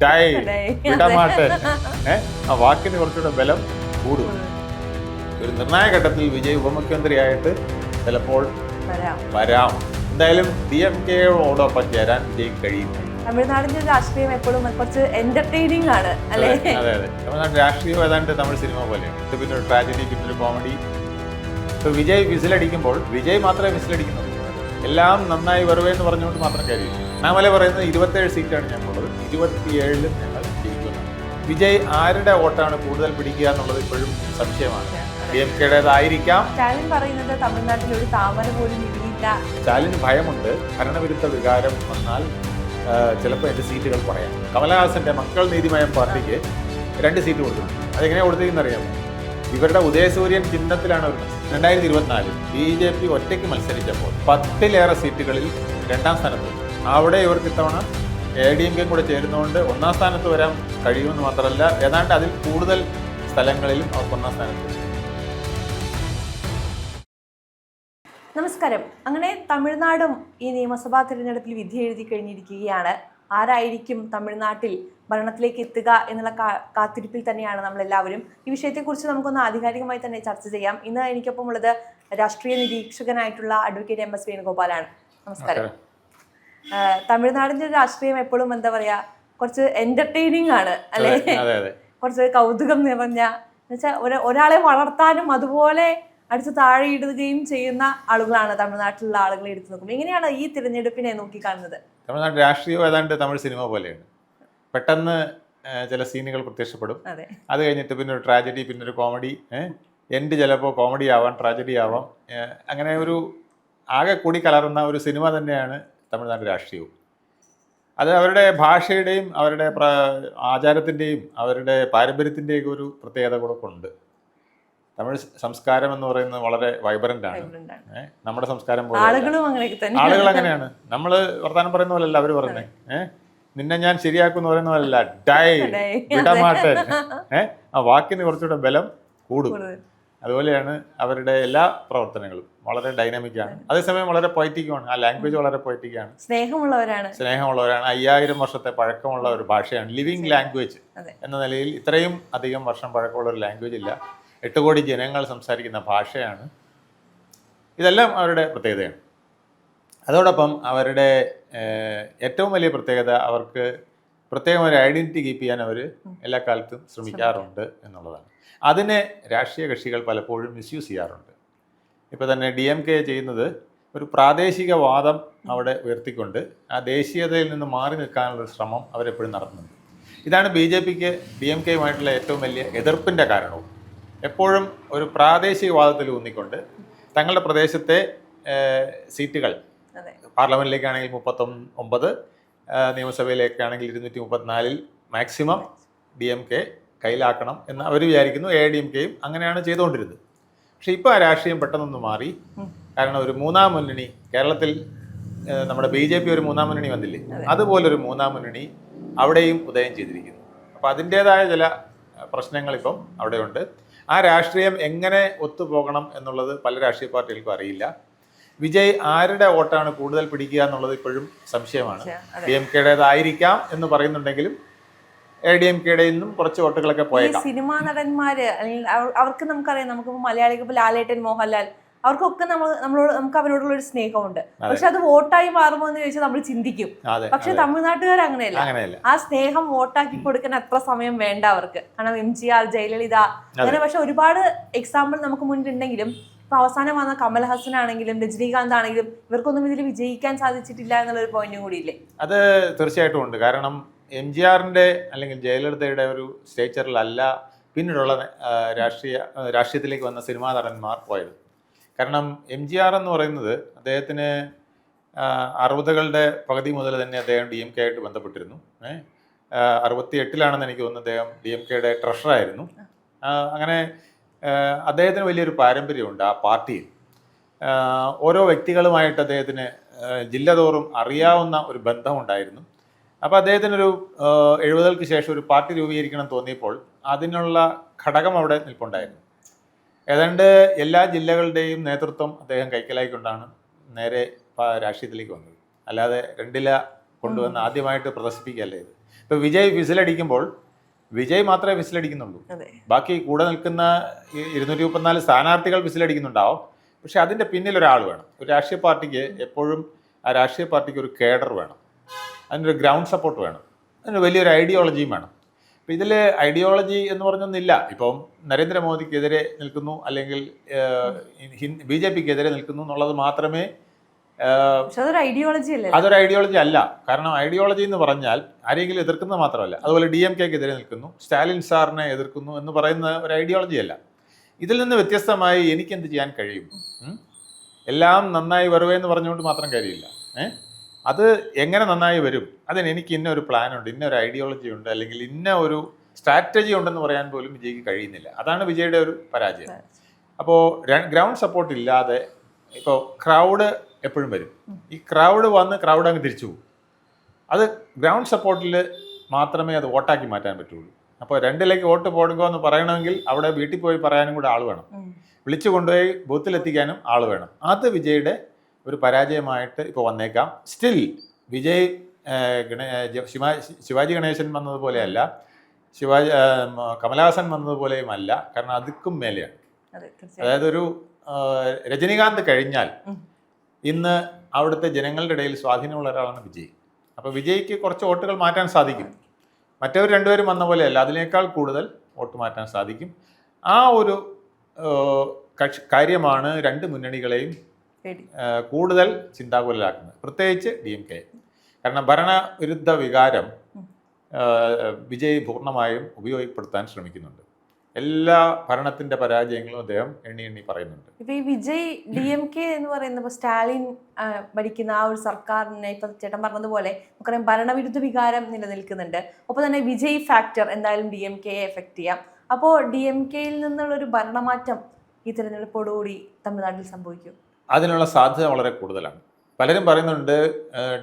Dye വിടമാട്ടൻ. ആ വാക്കിന് കുറച്ചുകൂടെ ബലം കൂടും. ഒരു നിർണായക ഘട്ടത്തിൽ വിജയ് ഉപമുഖ്യമന്ത്രിയായിട്ട് ചിലപ്പോൾ വരാം. എന്തായാലും DMK-യോടൊപ്പം ചേരാൻ വിജയ്ക്ക് കഴിയും. തമിഴ്നാടിന്റെ രാഷ്ട്രീയം എപ്പോഴും കുറച്ച് എന്റർടൈനിങ് ആണ് അല്ലേ? അതെ അതെ, തമിഴ്നാട് രാഷ്ട്രീയം ഏതാണ്ട് തമിഴ് സിനിമ പോലെയാണ്. പിന്നെ ഒരു ട്രാജഡി, പിന്നെ ഒരു കോമഡി. ഇപ്പൊ വിജയ് വിസിലടിക്കുമ്പോൾ വിജയ് മാത്രമേ വിസിലടിക്കുന്നുള്ളൂ. എല്ലാം നന്നായി വരുവെന്ന് പറഞ്ഞുകൊണ്ട് മാത്രം കാര്യമില്ല. അണ്ണാമല പറയുന്നത് 27 സീറ്റാണ് ഞങ്ങളുള്ളത്, 27-ലും ഞങ്ങൾ ജയിക്കുന്നു. വിജയ് ആരുടെ വോട്ടാണ് കൂടുതൽ പിടിക്കുക എന്നുള്ളത് ഇപ്പോഴും സംശയമാണ്. DMK-യുടേതായിരിക്കാം. സ്റ്റാലിൻ പറയുന്നത് തമിഴ്നാട്ടിൽ ഒരു താമര പോലും ഇല്ല. സ്റ്റാലിന് ഭയമുണ്ട്, ഭരണവിരുദ്ധ വികാരം വന്നാൽ ചിലപ്പോൾ എൻ്റെ സീറ്റുകൾ പറയാം. കമലഹാസന്റെ മക്കൾ നീതിമയം പാർട്ടിക്ക് 2 സീറ്റ് കൊടുത്തിട്ടുണ്ട്. അതെങ്ങനെയാണ് കൊടുത്തിരിക്കുന്നത് അറിയാമോ? ഇവരുടെ ഉദയസൂര്യൻ ചിഹ്നത്തിലാണ് അവർ. 2024 BJP ഒറ്റയ്ക്ക് മത്സരിച്ചപ്പോൾ 10-ലേറെ സീറ്റുകളിൽ 2ാം സ്ഥാനത്ത്. അവിടെ ഇവർക്ക് ഇത്തവണ ADMK കൂടെ ചേരുന്നതുകൊണ്ട് 1ാം സ്ഥാനത്ത് വരാൻ കഴിയുമെന്ന് മാത്രമല്ല, ഏതാണ്ട് അതിൽ കൂടുതൽ സ്ഥലങ്ങളിലും അവർക്ക് 1ാം സ്ഥാനത്ത്. നമസ്കാരം. അങ്ങനെ തമിഴ്നാടും ഈ നിയമസഭാ തിരഞ്ഞെടുപ്പിൽ വിധി എഴുതി കഴിഞ്ഞിരിക്കുകയാണ്. ആരായിരിക്കും തമിഴ്നാട്ടിൽ ഭരണത്തിലേക്ക് എത്തുക എന്നുള്ള കാത്തിരിപ്പിൽ തന്നെയാണ് നമ്മളെല്ലാവരും. ഈ വിഷയത്തെക്കുറിച്ച് നമുക്കൊന്ന് ആധികാരികമായി തന്നെ ചർച്ച ചെയ്യാം. ഇന്ന് എനിക്കൊപ്പം ഉള്ളത് രാഷ്ട്രീയ നിരീക്ഷകനായിട്ടുള്ള അഡ്വക്കേറ്റ് MS വേണുഗോപാലാണ്. നമസ്കാരം. തമിഴ്നാടിന്റെ രാഷ്ട്രീയം എപ്പോഴും എന്താ പറയാ, കുറച്ച് എന്റർടൈനിങ് ആണ് അല്ലേ? കുറച്ച് കൗതുകം നിറഞ്ഞ, എന്നുവെച്ചാൽ ഒരാളെ വളർത്താനും അതുപോലെ അടിച്ച് താഴെ ഇടുകയും ചെയ്യുന്ന ആളുകളാണ് തമിഴ്നാട്ടിലുള്ള ആളുകളെ എടുത്തു നോക്കുമ്പോൾ. എങ്ങനെയാണ് ഈ തിരഞ്ഞെടുപ്പിനെ നോക്കിക്കാണുന്നത്? തമിഴ്നാട് രാഷ്ട്രീയം ഏതാണ്ട് തമിഴ് സിനിമ പോലെയാണ്. പെട്ടെന്ന് ചില സീനുകൾ പ്രത്യക്ഷപ്പെടും. അത് കഴിഞ്ഞിട്ട് പിന്നെ ഒരു ട്രാജഡി, പിന്നെ ഒരു കോമഡി. എൻഡ് ചിലപ്പോൾ കോമഡി ആവാം, ട്രാജഡി ആവാം. അങ്ങനെ ഒരു ആകെ കൂടി കലർന്ന ഒരു സിനിമ തന്നെയാണ് തമിഴ്നാട് രാഷ്ട്രീയവും. അത് അവരുടെ ഭാഷയുടെയും അവരുടെ ആചാരത്തിൻ്റെയും അവരുടെ പാരമ്പര്യത്തിൻ്റെയൊക്കെ ഒരു പ്രത്യേകത കൂടെ ഉണ്ട്. തമിഴ് സംസ്കാരം എന്ന് പറയുന്നത് വളരെ വൈബ്രന്റ് ആണ്. നമ്മുടെ സംസ്കാരം പോലെ ആളുകൾ അങ്ങനെയാണ്. നമ്മൾ വർത്താനം പറയുന്ന പോലല്ല അവർ പറയുന്നത്. നിന്നെ ഞാൻ ശരിയാക്കുമെന്ന് പറയുന്ന പോലല്ല, ഡൈ വിടമാട്ടൻ. ആ വാക്കിന് കുറച്ചുകൂടെ ബലം കൂടും. അതുപോലെയാണ് അവരുടെ എല്ലാ പ്രവർത്തനങ്ങളും. വളരെ ഡൈനാമിക്കാണ്, അതേസമയം വളരെ പൊയറ്റിക്കുമാണ്. ആ ലാംഗ്വേജ് വളരെ പൊയറ്റിക്കാണ്, സ്നേഹമുള്ളവരാണ്. 5000 വർഷത്തെ പഴക്കമുള്ള ഒരു ഭാഷയാണ്. ലിവിങ് ലാംഗ്വേജ് എന്ന നിലയിൽ ഇത്രയും അധികം വർഷം പഴക്കമുള്ള ഒരു ലാംഗ്വേജ് ഇല്ല. 8 കോടി ജനങ്ങൾ സംസാരിക്കുന്ന ഭാഷയാണ്. ഇതെല്ലാം അവരുടെ പ്രത്യേകതയാണ്. അതോടൊപ്പം അവരുടെ ഏറ്റവും വലിയ പ്രത്യേകത, അവർക്ക് പ്രത്യേകം ഒരു ഐഡൻറ്റിറ്റി കീപ്പ് ചെയ്യാൻ അവർ എല്ലാ കാലത്തും ശ്രമിക്കാറുണ്ട് എന്നുള്ളതാണ്. അതിനെ രാഷ്ട്രീയ കക്ഷികൾ പലപ്പോഴും മിസ്യൂസ് ചെയ്യാറുണ്ട്. ഇപ്പോൾ തന്നെ DMK ചെയ്യുന്നത് ഒരു പ്രാദേശിക വാദം അവിടെ ഉയർത്തിക്കൊണ്ട് ആ ദേശീയതയിൽ നിന്ന് മാറി നിൽക്കാനുള്ള ശ്രമം അവരെപ്പോഴും നടത്തുന്നുണ്ട്. ഇതാണ് BJPക്ക് DMK-യുമായിട്ടുള്ള ഏറ്റവും വലിയ എതിർപ്പിൻ്റെ കാരണവും. എപ്പോഴും ഒരു പ്രാദേശികവാദത്തിൽ ഊന്നിക്കൊണ്ട് തങ്ങളുടെ പ്രദേശത്തെ സീറ്റുകൾ, പാർലമെൻറ്റിലേക്കാണെങ്കിൽ 39, നിയമസഭയിലേക്കാണെങ്കിൽ 234 മാക്സിമം DMK കയ്യിലാക്കണം എന്ന് അവർ വിചാരിക്കുന്നു. ADMK-യും അങ്ങനെയാണ് ചെയ്തുകൊണ്ടിരുന്നത്. പക്ഷേ ഇപ്പോൾ ആ രാഷ്ട്രീയം പെട്ടെന്നൊന്ന് മാറി. കാരണം ഒരു 3ാം മുന്നണി കേരളത്തിൽ, നമ്മുടെ BJP ഒരു 3ാം മുന്നണി വന്നില്ലേ, അതുപോലൊരു 3ാം മുന്നണി അവിടെയും ഉദയം ചെയ്തിരിക്കുന്നു. അപ്പോൾ അതിൻ്റേതായ ചില പ്രശ്നങ്ങളിപ്പം അവിടെയുണ്ട്. ആ രാഷ്ട്രീയം എങ്ങനെ ഒത്തുപോകണം എന്നുള്ളത് പല രാഷ്ട്രീയ പാർട്ടികൾക്കും അറിയില്ല. വിജയ് ആരുടെ വോട്ടാണ് കൂടുതൽ പിടിക്കുക എന്നുള്ളത് ഇപ്പോഴും സംശയമാണ്. DMK-യുടേതായിരിക്കാം എന്ന് പറയുന്നുണ്ടെങ്കിലും ADMK-യുടെ നിന്നും കുറച്ച് വോട്ടുകളൊക്കെ പോയേക്കാം. സിനിമാ നടന്മാര് അവർക്ക് നമുക്കറിയാം, നമുക്കിപ്പോൾ മലയാളിക്ക് ലാലേട്ടൻ, മോഹൻലാൽ, അവർക്കൊക്കെ നമുക്ക് അവരോടുള്ള ഒരു സ്നേഹമുണ്ട്. പക്ഷെ അത് വോട്ടായി മാറുമോ എന്ന് ചോദിച്ചാൽ നമ്മൾ ചിന്തിക്കും. പക്ഷെ തമിഴ്നാട്ടുകാർ അങ്ങനെയല്ല. ആ സ്നേഹം വോട്ടാക്കി കൊടുക്കാൻ അത്ര സമയം വേണ്ട അവർക്ക്. കാരണം MGR, ജയലളിത, അങ്ങനെ പക്ഷെ ഒരുപാട് എക്സാമ്പിൾ നമുക്ക് മുന്നിലുണ്ടെങ്കിലും ഇപ്പൊ അവസാനം വന്ന കമൽഹാസൻ ആണെങ്കിലും രജനീകാന്ത് ആണെങ്കിലും ഇവർക്കൊന്നും ഇതിൽ വിജയിക്കാൻ സാധിച്ചിട്ടില്ല എന്നുള്ളൊരു പോയിന്റും കൂടിയില്ലേ? അത് തീർച്ചയായിട്ടും ഉണ്ട്. കാരണം MGR-ന്റെ അല്ലെങ്കിൽ ജയലളിതയുടെ ഒരു സ്റ്റേച്ചറിലല്ല പിന്നീടുള്ള രാഷ്ട്രീയത്തിലേക്ക് വന്ന സിനിമാ നടന്മാർ പോയത്. കാരണം MGR എന്ന് പറയുന്നത് അദ്ദേഹത്തിന് 60കളുടെ പകുതി മുതൽ തന്നെ അദ്ദേഹം DMK ആയിട്ട് ബന്ധപ്പെട്ടിരുന്നു. 68-ലാണെന്ന് എനിക്ക് തോന്നുന്നു അദ്ദേഹം DMK-യുടെ ട്രഷറായിരുന്നു. അങ്ങനെ അദ്ദേഹത്തിന് വലിയൊരു പാരമ്പര്യമുണ്ട് ആ പാർട്ടിയിൽ. ഓരോ വ്യക്തികളുമായിട്ട് അദ്ദേഹത്തിന് ജില്ല തോറും അറിയാവുന്ന ഒരു ബന്ധമുണ്ടായിരുന്നു. അപ്പോൾ അദ്ദേഹത്തിനൊരു 70കൾക്ക് ശേഷം ഒരു പാർട്ടി രൂപീകരിക്കണം തോന്നിയപ്പോൾ അതിനുള്ള ഘടകം അവിടെ നിൽപ്പുണ്ടായിരുന്നു. ഏതാണ്ട് എല്ലാ ജില്ലകളുടെയും നേതൃത്വം അദ്ദേഹം കൈക്കലായിക്കൊണ്ടാണ് നേരെ രാഷ്ട്രീയത്തിലേക്ക് വന്നത്. അല്ലാതെ 2 കൊണ്ടുവന്ന് ആദ്യമായിട്ട് പ്രദർശിപ്പിക്കുകയല്ലേ ഇത്. ഇപ്പോൾ വിജയ് വിസിലടിക്കുമ്പോൾ വിജയ് മാത്രമേ വിസിലടിക്കുന്നുള്ളൂ. ബാക്കി കൂടെ നിൽക്കുന്ന 234 സ്ഥാനാർത്ഥികൾ വിസിലടിക്കുന്നുണ്ടാവും. പക്ഷെ അതിൻ്റെ പിന്നിൽ ഒരാൾ വേണം. ഒരു രാഷ്ട്രീയ പാർട്ടിക്ക് എപ്പോഴും ആ രാഷ്ട്രീയ പാർട്ടിക്ക് ഒരു കേഡർ വേണം, അതിനൊരു ഗ്രൗണ്ട് സപ്പോർട്ട് വേണം, അതിന് വലിയൊരു ഐഡിയോളജിയും വേണം. അപ്പം ഇതിൽ ഐഡിയോളജി എന്ന് പറഞ്ഞൊന്നില്ല. ഇപ്പം നരേന്ദ്രമോദിക്കെതിരെ നിൽക്കുന്നു അല്ലെങ്കിൽ BJPക്കെതിരെ നിൽക്കുന്നു എന്നുള്ളത് മാത്രമേ അതൊരു ഐഡിയോളജി അല്ല. കാരണം ഐഡിയോളജി എന്ന് പറഞ്ഞാൽ ആരെങ്കിലും എതിർക്കുന്നത് മാത്രമല്ല. അതുപോലെ DMKക്കെതിരെ നിൽക്കുന്നു, സ്റ്റാലിൻ സാറിനെ എതിർക്കുന്നു എന്ന് പറയുന്ന ഒരു ഐഡിയോളജി അല്ല. ഇതിൽ നിന്ന് വ്യത്യസ്തമായി എനിക്ക് എന്ത് ചെയ്യാൻ കഴിയും, എല്ലാം നന്നായി വരുവേ എന്ന് പറഞ്ഞുകൊണ്ട് മാത്രം കാര്യമില്ല. അത് എങ്ങനെ നന്നായി വരും, അതിന് എനിക്ക് ഇന്ന ഒരു പ്ലാനുണ്ട്, ഇന്ന ഒരു ഐഡിയോളജി ഉണ്ട്, അല്ലെങ്കിൽ ഇന്ന ഒരു സ്ട്രാറ്റജി ഉണ്ടെന്ന് പറയാൻ പോലും വിജയ്ക്ക് കഴിയുന്നില്ല. അതാണ് വിജയുടെ ഒരു പരാജയം. അപ്പോൾ ഗ്രൗണ്ട് സപ്പോർട്ട് ഇല്ലാതെ ഇപ്പോൾ ക്രൗഡ് എപ്പോഴും വരും. ഈ ക്രൗഡ് വന്ന് ക്രൗഡ് അങ്ങ് തിരിച്ചു പോകും. അത് ഗ്രൗണ്ട് സപ്പോർട്ടിൽ മാത്രമേ അത് വോട്ടാക്കി മാറ്റാൻ പറ്റുള്ളൂ. അപ്പോൾ 2ലേക്ക് വോട്ട് പോടുക എന്ന് പറയണമെങ്കിൽ അവിടെ വീട്ടിൽ പോയി പറയാനും കൂടെ ആൾ വേണം, വിളിച്ചു കൊണ്ടുപോയി ബൂത്തിലെത്തിക്കാനും ആൾ വേണം. അത് വിജയുടെ ഒരു പരാജയമായിട്ട് ഇപ്പോൾ വന്നേക്കാം. സ്റ്റിൽ വിജയ് ശിവാജി ഗണേശൻ വന്നതുപോലെയല്ല, കമലഹാസൻ വന്നതുപോലെയും അല്ല. കാരണം അതുക്കും മേലെയാണ്. അതായത് ഒരു രജനികാന്ത് കഴിഞ്ഞാൽ ഇന്ന് അവിടുത്തെ ജനങ്ങളുടെ ഇടയിൽ സ്വാധീനമുള്ള ഒരാളാണ് വിജയ്. അപ്പോൾ വിജയ്ക്ക് കുറച്ച് വോട്ടുകൾ മാറ്റാൻ സാധിക്കും. മറ്റവർ രണ്ടുപേരും വന്ന പോലെയല്ല, അതിനേക്കാൾ കൂടുതൽ വോട്ട് മാറ്റാൻ സാധിക്കും. ആ ഒരു കാര്യമാണ് രണ്ട് മുന്നണികളെയും കൂടുതൽ ചിന്താകുലരാക്കുന്നത്, പ്രത്യേകിച്ച് DMK. കാരണം ഭരണവിരുദ്ധ വികാരം വിജയ് പൂർണ്ണമായും ഉപയോഗപ്പെടുത്താൻ ശ്രമിക്കുന്നുണ്ട്. എല്ലാ ഭരണത്തിന്റെ പരാജയങ്ങളും അദ്ദേഹം എണ്ണി പറയുന്നുണ്ട്. ഇപ്പൊ ഈ വിജയ് DMK എന്ന് പറയുന്നത് സ്റ്റാലിൻ ഭരിക്കുന്ന ആ ഒരു സർക്കാരിനെ ഇപ്പൊ ചേട്ടൻ പറഞ്ഞതുപോലെ നമുക്കറിയാം ഭരണവിരുദ്ധ വികാരം നിലനിൽക്കുന്നുണ്ട്. ഒപ്പം തന്നെ വിജയ് ഫാക്ടർ എന്തായാലും DMKയെ എഫക്ട് ചെയ്യാം. അപ്പോൾ DMKയിൽ നിന്നുള്ള ഒരു ഭരണമാറ്റം ഈ തിരഞ്ഞെടുപ്പോടുകൂടി തമിഴ്നാട്ടിൽ സംഭവിക്കും. അതിനുള്ള സാധ്യത വളരെ കൂടുതലാണ്. പലരും പറയുന്നുണ്ട്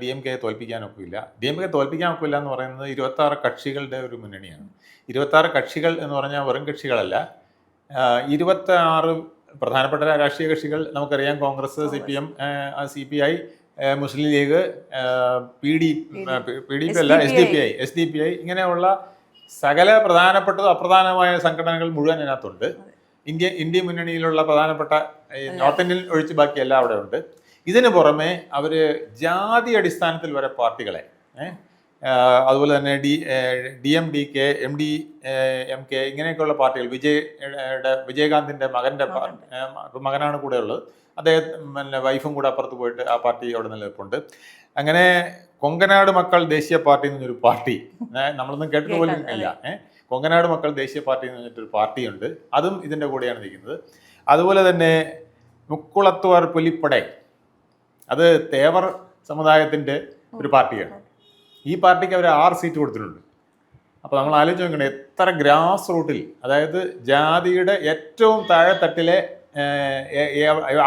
DMKയെ തോൽപ്പിക്കാനൊക്കില്ല. DMKയെ തോൽപ്പിക്കാനൊക്കില്ല എന്ന് പറയുന്നത് 26 കക്ഷികളുടെ ഒരു മുന്നണിയാണ്. 26 കക്ഷികൾ എന്ന് പറഞ്ഞാൽ വെറും കക്ഷികളല്ല. 26 പ്രധാനപ്പെട്ട രാഷ്ട്രീയ കക്ഷികൾ നമുക്കറിയാം. കോൺഗ്രസ്, CPM, CPI, മുസ്ലിം ലീഗ്, PDP അല്ല, SDPI ഇങ്ങനെയുള്ള സകല പ്രധാനപ്പെട്ടതും അപ്രധാനമായ സംഘടനകൾ മുഴുവൻ ഇതിനകത്തുണ്ട്. ഇന്ത്യ മുന്നണിയിലുള്ള പ്രധാനപ്പെട്ട നോർത്ത് ഇന്ത്യൻ ഒഴിച്ച് ബാക്കിയെല്ലാം അവിടെ ഉണ്ട്. ഇതിന് പുറമെ അവർ ജാതി അടിസ്ഥാനത്തിൽ വരെ പാർട്ടികളെ, അതുപോലെ തന്നെ DMDK, MDMK ഇങ്ങനെയൊക്കെയുള്ള പാർട്ടികൾ, വിജയകാന്തിൻ്റെ മകനാണ് കൂടെ ഉള്ളത്. അദ്ദേഹം പിന്നെ വൈഫും കൂടെ അപ്പുറത്ത് പോയിട്ട് ആ പാർട്ടി അവിടെ നിലനിൽപ്പുണ്ട്. അങ്ങനെ കൊങ്കനാട് മക്കൾ ദേശീയ പാർട്ടി എന്ന് പറഞ്ഞൊരു പാർട്ടി നമ്മളൊന്നും കേട്ടിട്ട് പോലും ഇല്ല. കൊങ്കനാട് മക്കൾ ദേശീയ പാർട്ടി എന്ന് പറഞ്ഞിട്ടൊരു പാർട്ടിയുണ്ട്, അതും ഇതിൻ്റെ കൂടെയാണ് നിൽക്കുന്നത്. അതുപോലെ തന്നെ മുക്കുളത്തുവാർ പുലിപ്പടை, അത് തേവർ സമുദായത്തിൻ്റെ ഒരു പാർട്ടിയാണ്. ഈ പാർട്ടിക്ക് അവർ 6 സീറ്റ് കൊടുത്തിട്ടുണ്ട്. അപ്പോൾ നമ്മൾ ആലോചിച്ച് നോക്കണേ, എത്ര ഗ്രാസ് റൂട്ടിൽ, അതായത് ജാതിയുടെ ഏറ്റവും താഴെത്തട്ടിലെ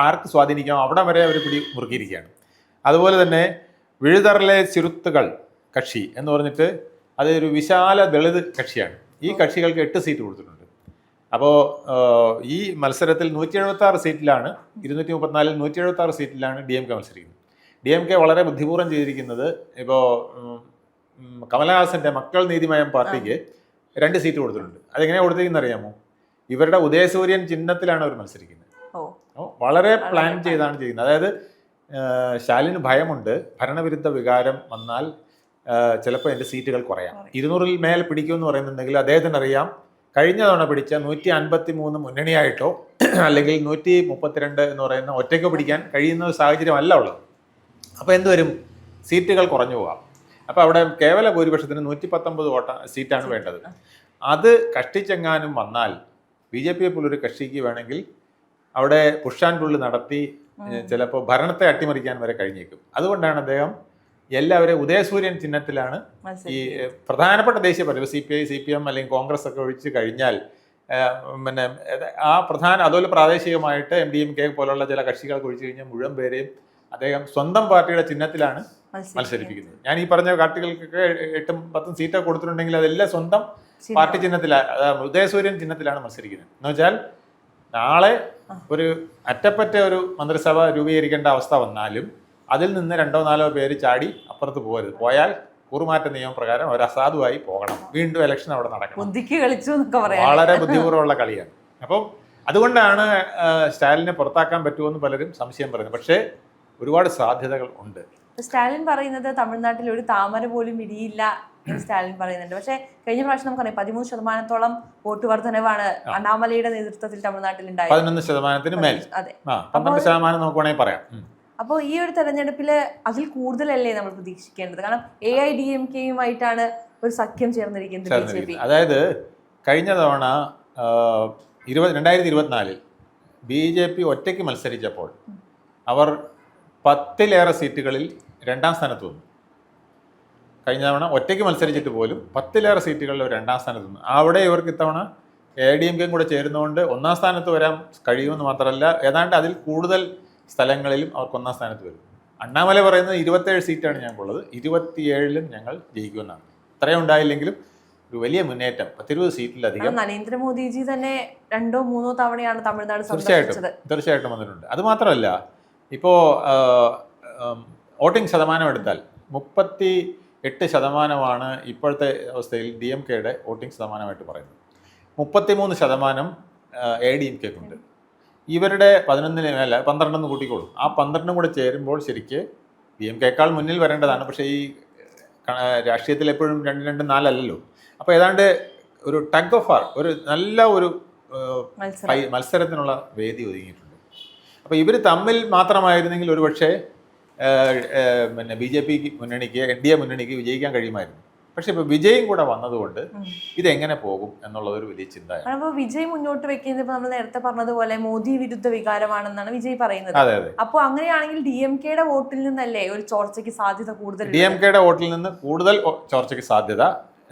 ആർക്ക് സ്വാധീനിക്കാം അവിടെ വരെ അവർ പിടി മുറുക്കിയിരിക്കുകയാണ്. അതുപോലെ തന്നെ വിഴുതറിലെ ചിരുത്തുകൾ കക്ഷി എന്ന് പറഞ്ഞിട്ട് അതൊരു വിശാല ദളിത് കക്ഷിയാണ്. ഈ കക്ഷികൾക്ക് 8 സീറ്റ് കൊടുത്തിട്ടുണ്ട്. അപ്പോൾ ഈ മത്സരത്തിൽ 176 സീറ്റിലാണ്, 234-ൽ 176 സീറ്റിലാണ് DMK മത്സരിക്കുന്നത്. DMK വളരെ ബുദ്ധിപൂർവ്വം ചെയ്തിരിക്കുന്നത്, ഇപ്പോൾ കമലഹാസന്റെ മക്കൾ നീതിമയം പാർട്ടിക്ക് 2 സീറ്റ് കൊടുത്തിട്ടുണ്ട്. അതെങ്ങനെയാണ് കൊടുത്തിരിക്കുന്നത് അറിയാമോ? ഇവരുടെ ഉദയസൂര്യൻ ചിഹ്നത്തിലാണ് അവർ മത്സരിക്കുന്നത്. വളരെ പ്ലാൻ ചെയ്താണ് ചെയ്യുന്നത്. അതായത് ശാലിന് ഭയമുണ്ട്, ഭരണവിരുദ്ധ വികാരം വന്നാൽ ചിലപ്പോൾ എൻ്റെ സീറ്റുകൾ കുറയാം. 200-ൽ മേൽ പിടിക്കുമെന്ന് പറയുന്നുണ്ടെങ്കിൽ അദ്ദേഹത്തിന് അറിയാം കഴിഞ്ഞ തവണ പിടിച്ച 153 മുന്നണിയായിട്ടോ അല്ലെങ്കിൽ 132 എന്ന് പറയുന്ന ഒറ്റയ്ക്ക് പിടിക്കാൻ കഴിയുന്ന ഒരു സാഹചര്യമല്ല ഉള്ളത്. അപ്പോൾ എന്തുവരും, സീറ്റുകൾ കുറഞ്ഞു പോകാം. അപ്പോൾ അവിടെ കേവല ഭൂരിപക്ഷത്തിന് 119 സീറ്റാണ് വേണ്ടത്. അത് കഷ്ടിച്ചെങ്ങാനും വന്നാൽ BJPയെ പോലൊരു കക്ഷിക്ക് വേണമെങ്കിൽ അവിടെ പുഷ് ആൻഡ് പുള്ള് നടത്തി ചിലപ്പോൾ ഭരണത്തെ അട്ടിമറിക്കാൻ വരെ കഴിഞ്ഞേക്കും. അതുകൊണ്ടാണ് അദ്ദേഹം എല്ലാവരെയും ഉദയസൂര്യൻ ചിഹ്നത്തിലാണ് ഈ പ്രധാനപ്പെട്ട ദേശീയ പാർട്ടി CPI, CPM അല്ലെങ്കിൽ കോൺഗ്രസ് ഒക്കെ ഒഴിച്ച് കഴിഞ്ഞാൽ പിന്നെ ആ അതുപോലെ പ്രാദേശികമായിട്ട് MDMK പോലുള്ള ചില കക്ഷികൾക്ക് ഒഴിച്ചു കഴിഞ്ഞാൽ മുഴുവൻ പേരെയും അദ്ദേഹം സ്വന്തം പാർട്ടിയുടെ ചിഹ്നത്തിലാണ് മത്സരിപ്പിക്കുന്നത്. ഞാൻ ഈ പറഞ്ഞ പാർട്ടികൾക്കൊക്കെ 8-10 സീറ്റൊക്കെ കൊടുത്തിട്ടുണ്ടെങ്കിൽ അതെല്ലാം സ്വന്തം പാർട്ടി ചിഹ്നത്തിലാണ്, ഉദയസൂര്യൻ ചിഹ്നത്തിലാണ് മത്സരിക്കുന്നത്. എന്ന് വെച്ചാൽ നാളെ ഒരു അറ്റപ്പറ്റ ഒരു മന്ത്രിസഭ രൂപീകരിക്കേണ്ട അവസ്ഥ വന്നാലും അതിൽ നിന്ന് 2-4 പേര് ചാടി അപ്പുറത്ത് പോകരുത്. പോയാൽ കൂറുമാറ്റ നിയമപ്രകാരം അവർ അസാധുവായി പോകണം, വീണ്ടും ഇലക്ഷൻ അവിടെ നടക്കണം. ബുദ്ധിക്ക് കളിച്ചു എന്നൊക്കെ പറയാം. വളരെ ബുദ്ധിപൂർവ്വമുള്ള കളിയാണ്. അപ്പം അതുകൊണ്ടാണ് സ്റ്റാലിനെ പുറത്താക്കാൻ പറ്റുമെന്ന് പലരും സംശയം പറയുന്നത്. പക്ഷേ ഒരുപാട് സാധ്യതകൾ ഉണ്ട്. സ്റ്റാലിൻ പറയുന്നത് തമിഴ്നാട്ടിൽ ഒരു താമര പോലും വിരിയില്ല എന്ന് സ്റ്റാലിൻ പറയുന്നുണ്ട്. പക്ഷേ കഴിഞ്ഞ പ്രാവശ്യം നമുക്കറിയാം 13% വോട്ട് വർധനവാണ് അണ്ണാമലയുടെ നേതൃത്വത്തിൽ തമിഴ്നാട്ടിൽ ഉണ്ടായത്. 11% മേൽ. അതെ, 12% നമുക്ക് വേണമെങ്കിൽ പറയാം. അപ്പോൾ ഈ ഒരു തെരഞ്ഞെടുപ്പില് അതിൽ കൂടുതലല്ലേ നമ്മൾ പ്രതീക്ഷിക്കേണ്ടത്? കാരണം AIDMKയുമായിട്ടാണ് ഒരു സഖ്യം ചേർന്നിരിക്കുന്നത് BJP. അതായത് കഴിഞ്ഞ തവണ 2024 BJP ഒറ്റയ്ക്ക് മത്സരിച്ചപ്പോൾ അവർ 10ലേറെ സീറ്റുകളിൽ 2ാം സ്ഥാനത്ത് വന്നു. കഴിഞ്ഞ തവണ ഒറ്റയ്ക്ക് മത്സരിച്ചിട്ട് പോലും 10ലേറെ സീറ്റുകളിൽ 2ാം സ്ഥാനത്ത് വന്നു. അവിടെ ഇവർക്ക് ഇത്തവണ AIDMKയും കൂടെ ചേരുന്നതുകൊണ്ട് 1ാം സ്ഥാനത്ത് വരാൻ കഴിയുമെന്ന് മാത്രമല്ല, ഏതാണ്ട് അതിൽ കൂടുതൽ സ്ഥലങ്ങളിലും അവർക്ക് 1ാം സ്ഥാനത്ത് വരും. അണ്ണാമല പറയുന്നത് 27 സീറ്റാണ് ഞങ്ങൾക്കുള്ളത്, 27ലും ഞങ്ങൾ ജയിക്കുമെന്നാണ്. ഇത്രയും ഉണ്ടായില്ലെങ്കിലും ഒരു വലിയ മുന്നേറ്റം, 10-20 സീറ്റിലധികം. നരേന്ദ്രമോദിജി തന്നെ 2-3 തവണയാണ് തമിഴ്നാട് തീർച്ചയായിട്ടും വന്നിട്ടുണ്ട്. അത് മാത്രമല്ല, ഇപ്പോൾ വോട്ടിംഗ് ശതമാനം എടുത്താൽ 38% ഇപ്പോഴത്തെ അവസ്ഥയിൽ DMKയുടെ വോട്ടിംഗ് ശതമാനമായിട്ട് പറയുന്നത്. 33% AIDMKക്കുണ്ട്. ഇവരുടെ 12 കൂട്ടിക്കോളും. ആ 12 കൂടെ ചേരുമ്പോൾ ശരിക്ക് DMKയേക്കാൾ മുന്നിൽ വരേണ്ടതാണ്. പക്ഷേ ഈ രാഷ്ട്രീയത്തിൽ എപ്പോഴും 2-4 അല്ലല്ലോ. അപ്പോൾ ഏതാണ്ട് ഒരു ടഗ് ഓഫ് വാർ, ഒരു നല്ല ഒരു മത്സരത്തിനുള്ള വേദി ഒതുങ്ങിയിട്ടുണ്ട്. അപ്പോൾ ഇവർ തമ്മിൽ മാത്രമായിരുന്നെങ്കിൽ ഒരുപക്ഷെ പിന്നെ BJP മുന്നണിക്ക്, NDA മുന്നണിക്ക് വിജയിക്കാൻ കഴിയുമായിരുന്നു. പക്ഷെ ഇപ്പോൾ വിജയും കൂടെ വന്നതുകൊണ്ട് ഇതെങ്ങനെ പോകും എന്നുള്ളത് ഒരു വലിയ ചിന്തയാണ്. അപ്പോൾ വിജയ് മുന്നോട്ട് വെക്കുന്നത് ഇപ്പോൾ നമ്മൾ നേരത്തെ പറഞ്ഞതുപോലെ മോദി വിരുദ്ധ വികാരമാണെന്നാണ് വിജയ് പറയുന്നത്. അതെ അതെ. അപ്പോൾ അങ്ങനെയാണെങ്കിൽ DMKയുടെ വോട്ടിൽ നിന്നല്ലേ ഒരു ചോർച്ചയ്ക്ക് സാധ്യത കൂടുതൽ? DMKയുടെ വോട്ടിൽ നിന്ന് കൂടുതൽ ചോർച്ചയ്ക്ക് സാധ്യത.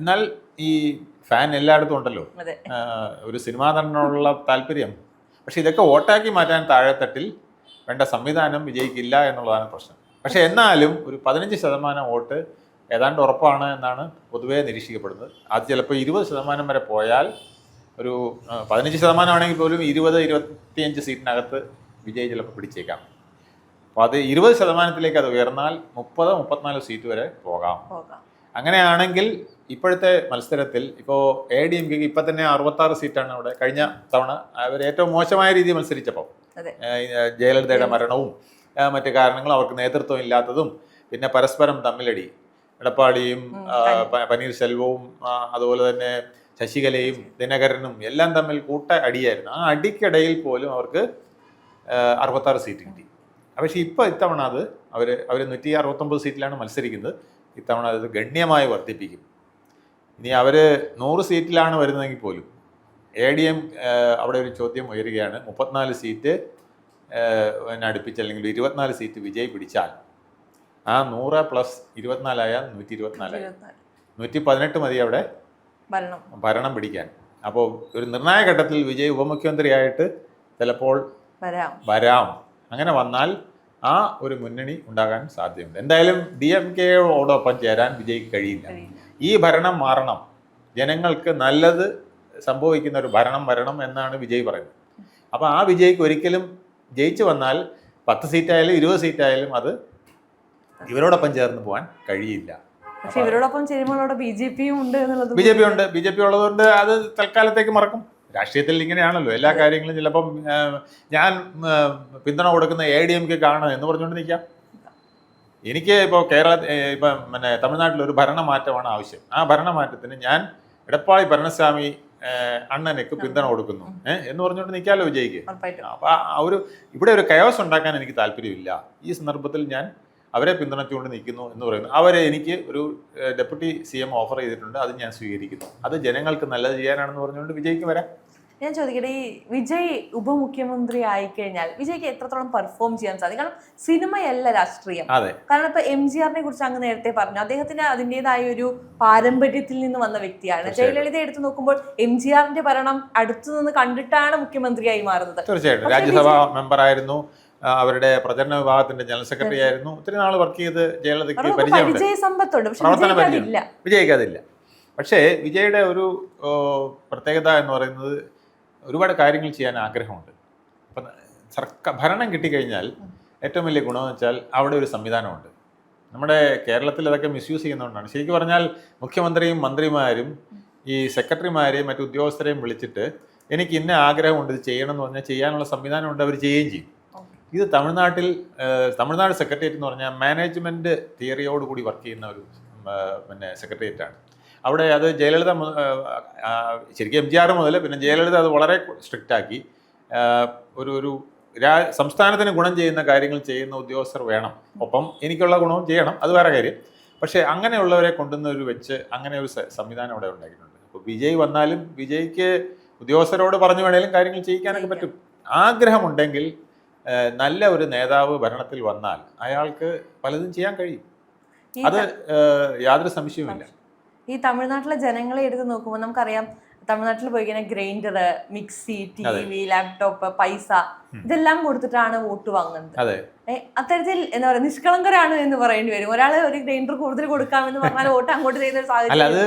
എന്നാൽ ഈ ഫാൻ എല്ലായിടത്തും ഉണ്ടല്ലോ, ഒരു സിനിമാ നടനുള്ള താല്പര്യം. പക്ഷെ ഇതൊക്കെ വോട്ടാക്കി മാറ്റാൻ താഴെത്തട്ടിൽ വേണ്ട സംവിധാനം വിജയിക്കില്ല എന്നുള്ളതാണ് പ്രശ്നം. പക്ഷെ എന്നാലും ഒരു 15% വോട്ട് ഏതാണ്ട് ഉറപ്പാണ് എന്നാണ് പൊതുവേ നിരീക്ഷിക്കപ്പെടുന്നത്. അത് ചിലപ്പോൾ 20% വരെ പോയാൽ, ഒരു 15% ആണെങ്കിൽ പോലും 20-25 സീറ്റിനകത്ത് വിജയ് ചിലപ്പോൾ പിടിച്ചേക്കാം. അപ്പോൾ അത് 20%-ലേക്ക് അത് ഉയർന്നാൽ 30-34 സീറ്റ് വരെ പോകാം. അങ്ങനെയാണെങ്കിൽ ഇപ്പോഴത്തെ മത്സരത്തിൽ ഇപ്പോൾ AIDMKക്ക് ഇപ്പം തന്നെ 66 സീറ്റാണ് അവിടെ. കഴിഞ്ഞ തവണ അവർ ഏറ്റവും മോശമായ രീതിയിൽ മത്സരിച്ചപ്പോൾ ജയലളിതയുടെ മരണവും മറ്റു കാരണങ്ങളും, അവർക്ക് നേതൃത്വം ഇല്ലാത്തതും, പിന്നെ പരസ്പരം തമ്മിലടി, എടപ്പാടിയും പനീർശെൽവവും അതുപോലെ തന്നെ ശശികലയും ദിനകരനും എല്ലാം തമ്മിൽ കൂട്ട അടിയായിരുന്നു. ആ അടിക്കിടയിൽ പോലും അവർക്ക് 66 സീറ്റ് കിട്ടി. പക്ഷേ ഇപ്പോൾ ഇത്തവണ അത് അവർ 169 സീറ്റിലാണ് മത്സരിക്കുന്നത്. ഇത്തവണ അത് ഗണ്യമായി വർദ്ധിപ്പിക്കും. ഇനി അവർ 100 സീറ്റിലാണ് വരുന്നതെങ്കിൽ പോലും AIDM അവിടെ ഒരു ചോദ്യം ഉയരുകയാണ്. 34 സീറ്റ് അടുപ്പിച്ച് അല്ലെങ്കിൽ 24 സീറ്റ് വിജയ് പിടിച്ചാൽ ആ 100 + 24 ആയാൽ 124, 118 മതി അവിടെ ഭരണം പിടിക്കാൻ. അപ്പോൾ ഒരു നിർണായക ഘട്ടത്തിൽ വിജയ് ഉപമുഖ്യമന്ത്രിയായിട്ട് ചിലപ്പോൾ വരാം. അങ്ങനെ വന്നാൽ ആ ഒരു മുന്നണി ഉണ്ടാകാൻ സാധ്യതയുണ്ട്. എന്തായാലും DMKയോടൊപ്പം ചേരാൻ വിജയ്ക്ക് കഴിയില്ല. ഈ ഭരണം മാറണം, ജനങ്ങൾക്ക് നല്ലത് സംഭവിക്കുന്ന ഒരു ഭരണം വരണം എന്നാണ് വിജയ് പറയുന്നത്. അപ്പോൾ ആ വിജയ്ക്ക് ഒരിക്കലും ജയിച്ചു വന്നാൽ 10 സീറ്റായാലും 20 സീറ്റായാലും അത് ഇവരോടൊപ്പം ചേർന്ന് പോകാൻ കഴിയില്ല. പക്ഷേ ഇവരോടൊപ്പം ചേരുമ്പോൾ BJP ഉണ്ട്. BJP ഉള്ളതുകൊണ്ട് അത് തൽക്കാലത്തേക്ക് മറക്കും. രാഷ്ട്രീയത്തിൽ ഇങ്ങനെയാണല്ലോ എല്ലാ കാര്യങ്ങളും. ചിലപ്പം ഞാൻ പിന്തുണ കൊടുക്കുന്ന AIDMKക്കാണ് എന്ന് പറഞ്ഞുകൊണ്ട് നിൽക്കാം. എനിക്ക് ഇപ്പോൾ പിന്നെ തമിഴ്നാട്ടിൽ ഒരു ഭരണമാറ്റമാണ് ആവശ്യം. ആ ഭരണമാറ്റത്തിന് ഞാൻ എടപ്പാടി പളനിസ്വാമി അണ്ണനക്ക് പിന്തുണ കൊടുക്കുന്നു എന്ന് പറഞ്ഞുകൊണ്ട് നിൽക്കാമല്ലോ വിജയ്ക്ക്. അപ്പോൾ ഇവിടെ ഒരു കയോസ് ഉണ്ടാക്കാൻ എനിക്ക് താല്പര്യമില്ല. ഈ സന്ദർഭത്തിൽ ഞാൻ അവരെ പിന്തുണച്ചുകൊണ്ട് നിൽക്കുന്നു എന്ന് പറയുന്നു. അവരെ എനിക്ക് ഒരു ഡെപ്യൂട്ടി CM ഓഫർ ചെയ്തിട്ടുണ്ട്, അത് ഞാൻ സ്വീകരിക്കുന്നു. അത് ജനങ്ങൾക്ക് നല്ലത് ചെയ്യാനാണെന്ന് പറഞ്ഞുകൊണ്ട് വിജയ്ക്ക് വരാം. ഞാൻ ചോദിക്കട്ടെ, ഈ വിജയ് ഉപമുഖ്യമന്ത്രി ആയിക്കഴിഞ്ഞാൽ വിജയ്ക്ക് എത്രത്തോളം പെർഫോം ചെയ്യാൻ സാധിക്കും? കാരണം സിനിമയല്ല രാഷ്ട്രീയം. കാരണം ഇപ്പൊ MGRനെ കുറിച്ച് അങ്ങ് നേരത്തെ പറഞ്ഞു, അദ്ദേഹത്തിന് അതിൻ്റെതായ ഒരു പാരമ്പര്യത്തിൽ നിന്ന് വന്ന വ്യക്തിയാണ്. ജയലളിത എടുത്തു നോക്കുമ്പോൾ MGRന്റെ ഭരണം അടുത്തു നിന്ന് കണ്ടിട്ടാണ് മുഖ്യമന്ത്രിയായി മാറുന്നത്. തീർച്ചയായിട്ടും രാജ്യസഭാ മെമ്പറായിരുന്നു, അവരുടെ പ്രചരണ വിഭാഗത്തിന്റെ ജനറൽ സെക്രട്ടറി ആയിരുന്നു. ഒത്തിരി നാൾ വർക്ക് ചെയ്ത് ജയലളിതയ്ക്ക് വിജയ്ക്ക് അതില്ല. പക്ഷേ വിജയുടെ ഒരു പ്രത്യേകത എന്ന് പറയുന്നത് ഒരുപാട് കാര്യങ്ങൾ ചെയ്യാൻ ആഗ്രഹമുണ്ട്. അപ്പം ഭരണം കിട്ടിക്കഴിഞ്ഞാൽ ഏറ്റവും വലിയ ഗുണമെന്ന് വെച്ചാൽ അവിടെ ഒരു സംവിധാനമുണ്ട്. നമ്മുടെ കേരളത്തിൽ അതൊക്കെ മിസ്യൂസ് ചെയ്യുന്നതുകൊണ്ടാണ്. ശരിക്കും പറഞ്ഞാൽ മുഖ്യമന്ത്രിയും മന്ത്രിമാരും ഈ സെക്രട്ടറിമാരെയും മറ്റു ഉദ്യോഗസ്ഥരെയും വിളിച്ചിട്ട് എനിക്ക് ഇന്ന ആഗ്രഹമുണ്ട് ഇത് ചെയ്യണം എന്ന് പറഞ്ഞാൽ ചെയ്യാനുള്ള സംവിധാനമുണ്ട്, അവർ ചെയ്യുകയും ചെയ്യും. ഇത് തമിഴ്നാട് സെക്രട്ടേറിയറ്റ് എന്ന് പറഞ്ഞാൽ മാനേജ്മെൻറ്റ് തിയറിയോടുകൂടി വർക്ക് ചെയ്യുന്ന ഒരു പിന്നെ സെക്രട്ടേറിയറ്റാണ്. അവിടെ അത് ജയലളിത ശരിക്കും MGR മുതൽ പിന്നെ ജയലളിത അത് വളരെ സ്ട്രിക്റ്റ് ആക്കി. ഒരു സംസ്ഥാനത്തിന് ഗുണം ചെയ്യുന്ന കാര്യങ്ങൾ ചെയ്യുന്ന ഉദ്യോഗസ്ഥർ വേണം, ഒപ്പം എനിക്കുള്ള ഗുണവും ചെയ്യണം, അത് വേറെ കാര്യം. പക്ഷേ അങ്ങനെയുള്ളവരെ കൊണ്ടുവന്നൊരു വെച്ച് അങ്ങനെ ഒരു സംവിധാനം അവിടെ ഉണ്ടാക്കിയിട്ടുണ്ട്. ഇപ്പോൾ വിജയ് വന്നാലും വിജയ്ക്ക് ഉദ്യോഗസ്ഥരോട് പറഞ്ഞു വേണേലും കാര്യങ്ങൾ ചെയ്യിക്കാനൊക്കെ പറ്റും. ആഗ്രഹമുണ്ടെങ്കിൽ നല്ല ഒരു നേതാവ് ഭരണത്തിൽ വന്നാൽ അയാൾക്ക് പലതും ചെയ്യാൻ കഴിയും, അത് യാതൊരു സംശയവുമില്ല. ഈ തമിഴ്നാട്ടിലെ ജനങ്ങളെ എടുത്ത് നോക്കുമ്പോൾ നമുക്കറിയാം, തമിഴ്നാട്ടിൽ പോയി കഴിഞ്ഞാൽ ഗ്രൈൻഡർ, മിക്സി, TV, ലാപ്ടോപ്പ്, പൈസ ഇതെല്ലാം കൊടുത്തിട്ടാണ് വോട്ട് വാങ്ങുന്നത്. അത്തരത്തിൽ എന്താ പറയുക, നിഷ്കളങ്കരാണ് എന്ന് പറയേണ്ടി വരും. ഒരാൾ ഒരു ഗ്രൈൻഡർ കൂടുതൽ കൊടുക്കാമെന്ന് പറഞ്ഞാൽ വോട്ട് അങ്ങോട്ട് ചെയ്യുന്ന ഒരു സാഹചര്യം. അല്ല, അത്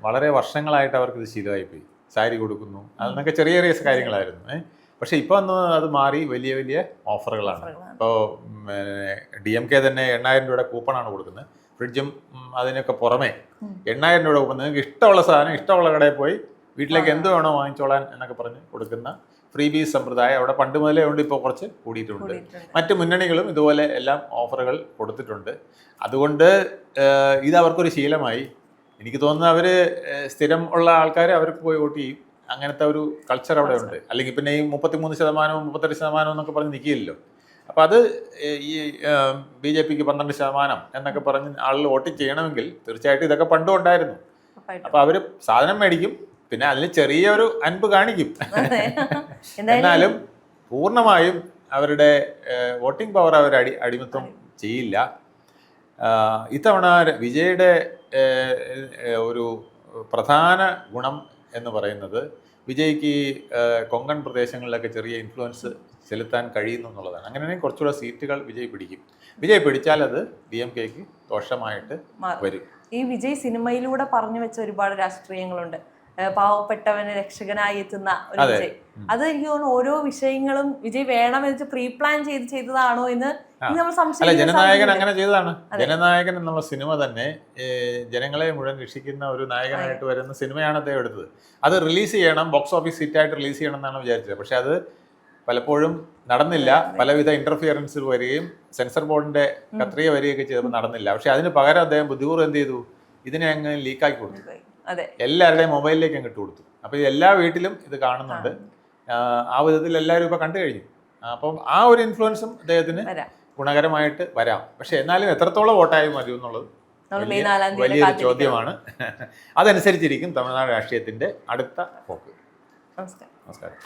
വളരെ വർഷങ്ങളായിട്ട് അവർക്ക് ഇത് ശീലമായി പോയി. സാരി കൊടുക്കുന്നു, അതൊക്കെ ചെറിയ ചെറിയ കാര്യങ്ങളായിരുന്നു. പക്ഷെ ഇപ്പൊ അത് മാറി വലിയ വലിയ ഓഫറുകളാണ്. ഇപ്പോൾ DMK തന്നെ 8,000 രൂപയുടെ കൂപ്പണാണ് കൊടുക്കുന്നത്. ഫ്രിഡ്ജും അതിനൊക്കെ പുറമെ 8,000 രൂപ കൂപ്പൺ, നിങ്ങൾക്ക് ഇഷ്ടമുള്ള സാധനം ഇഷ്ടമുള്ള കടയിൽ പോയി വീട്ടിലേക്ക് എന്ത് വേണോ വാങ്ങിച്ചോളാൻ എന്നൊക്കെ പറഞ്ഞ് കൊടുക്കുന്ന ഫ്രീ ബീസ് സമ്പ്രദായം അവിടെ പണ്ട് മുതലേ ഉണ്ട്. ഇപ്പോൾ കുറച്ച് കൂടിയിട്ടുണ്ട്. മറ്റ് മുന്നണികളും ഇതുപോലെ എല്ലാം ഓഫറുകൾ കൊടുത്തിട്ടുണ്ട്. അതുകൊണ്ട് ഇത് അവർക്കൊരു ശീലമായി. എനിക്ക് തോന്നുന്നത് അവർ സ്ഥിരം ഉള്ള ആൾക്കാർ അവർക്ക് പോയി വോട്ട് ചെയ്യും. അങ്ങനത്തെ ഒരു കൾച്ചർ അവിടെ ഉണ്ട്. അല്ലെങ്കിൽ പിന്നെ ഈ 33%, 32% എന്നൊക്കെ പറഞ്ഞ് നിൽക്കില്ലല്ലോ. അപ്പോൾ അത് ഈ BJPക്ക് 12% എന്നൊക്കെ പറഞ്ഞ് ആളുകൾ വോട്ട് ചെയ്യണമെങ്കിൽ തീർച്ചയായിട്ടും ഇതൊക്കെ പണ്ടും ഉണ്ടായിരുന്നു. അപ്പോൾ അവർ സാധനം മേടിക്കും, പിന്നെ അതിൽ ചെറിയൊരു അൻപ് കാണിക്കും. എന്നാലും പൂർണ്ണമായും അവരുടെ വോട്ടിംഗ് പവർ അവർ അടിമത്തം ചെയ്യില്ല. ഇത്തവണ വിജയുടെ ഒരു പ്രധാന ഗുണം എന്ന് പറയുന്നത് വിജയ്ക്ക് കൊങ്കൺ പ്രദേശങ്ങളിലൊക്കെ ചെറിയ ഇൻഫ്ലുവൻസ് ചെലുത്താൻ കഴിയുന്നു എന്നുള്ളതാണ്. അങ്ങനെയാണെങ്കിൽ കുറച്ചുകൂടെ സീറ്റുകൾ വിജയ് പിടിക്കും. വിജയ് പിടിച്ചാൽ അത് DMKക്ക് ദോഷമായിട്ട് വരും. ഈ വിജയ് സിനിമയിലൂടെ പറഞ്ഞു വെച്ച ഒരുപാട് രാഷ്ട്രീയങ്ങളുണ്ട്. പാവപ്പെട്ടവന് രക്ഷകനായി എത്തുന്ന ഒരു വിജയ്. അത് എനിക്ക് തോന്നുന്നു ഓരോ വിഷയങ്ങളും വിജയ് വേണമെന്ന് വെച്ച് പ്രീ പ്ലാൻ ചെയ്തതാണോ എന്ന് നമ്മൾ സംശയിക്കും. ജനനായകൻ അങ്ങനെ ചെയ്തതാണ്. ജനനായകൻ എന്നുള്ള സിനിമ തന്നെ ജനങ്ങളെ മുഴുവൻ രക്ഷിക്കുന്ന ഒരു നായകനായിട്ട് വരുന്ന സിനിമയാണ് അദ്ദേഹം എടുത്തത്. അത് റിലീസ് ചെയ്യണം, ബോക്സ് ഓഫീസ് ഹിറ്റായിട്ട് റിലീസ് ചെയ്യണം എന്നാണ് വിചാരിച്ചത്. പക്ഷെ അത് പലപ്പോഴും നടന്നില്ല. പലവിധ ഇന്റർഫിയറൻസ് വരികയും സെൻസർ ബോർഡിന്റെ കത്രിക വരികയൊക്കെ ചെയ്തപ്പോൾ നടന്നില്ല. പക്ഷെ അതിന് പകരം അദ്ദേഹം ബുദ്ധിപൂർവ്വം എന്ത് ചെയ്തു, ഇതിനെ അങ്ങ് ലീക്കാക്കി കൊടുത്തു. എല്ലാവരുടെയും മൊബൈലിലേക്ക് അങ്ങ് ഇട്ട് കൊടുത്തു. അപ്പോൾ ഇത് എല്ലാ വീട്ടിലും ഇത് കാണുന്നുണ്ട്. ആ വിധത്തിൽ എല്ലാവരും ഇപ്പോൾ കണ്ടു കഴിഞ്ഞു. അപ്പം ആ ഒരു ഇൻഫ്ലുവൻസും അദ്ദേഹത്തിന് ഗുണകരമായിട്ട് വരാം. പക്ഷെ എന്നാലും എത്രത്തോളം വോട്ടായി മതി എന്നുള്ളത് വലിയൊരു ചോദ്യമാണ്. അതനുസരിച്ചിരിക്കും തമിഴ്നാട് രാഷ്ട്രീയത്തിന്റെ അടുത്ത പോക്ക്. നമസ്കാരം.